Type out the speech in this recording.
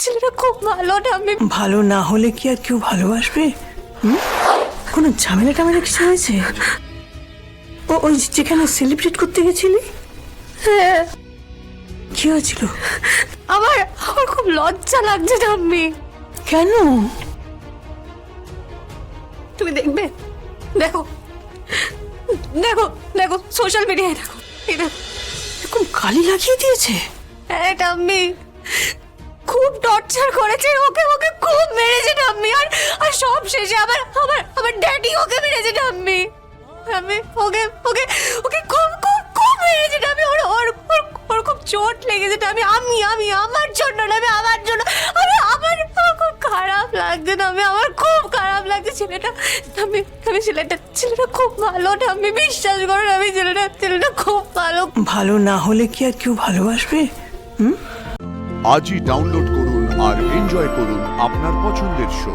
ছেলেটা খুব ভালো ঠাম্মি। ভালো না হলে কি আর কেউ ভালোবাসবে? কোনো ঝামেলা টামেলা কিছু হয়েছে? ওই যেখানে সেলিব্রেট করতে গেছিলি? হ্যাঁ, কি হয়েছিল? আমার আমার খুব লজ্জা লাগছে ঠাম্মি। কেন? তুমি দেখবে, দেখো দেখো দেখো সোশ্যাল মিডিয়ায় দেখো, এই দেখো। এরকম কালি লাগিয়ে দিয়েছে? হ্যাঁ ঠাম্মি, খুব টর্চার করেছে, ওকে ওকে খুব মেরেছে ঠাম্মি। আর সব শেষে আবার আবার আবার ড্যাডি ওকে মেরেছে ঠাম্মি। আমি ওকে ওকে ওকে খুব খুব খুব মেরেছে ঠাম্মি। ওর ওর ওর ওর খুব চোট লেগেছে ঠাম্মি। আমি আমি আমার জন্য না, আমি আমার জন্য, আমার খুব খারাপ লাগছে ঠাম্মি, আমার খুব খারাপ লাগছে। ছেলেটা ঠাম্মি, আমি ছেলেটা খুব ভালো ঠাম্মি, বিশ্বাস করো আমি ছেলেটা খুব ভালো। ভালো না হলে কি আর কেউ ভালোবাসবে? আজই ডাউনলোড করুন আর এনজয় করুন আপনার পছন্দের শো।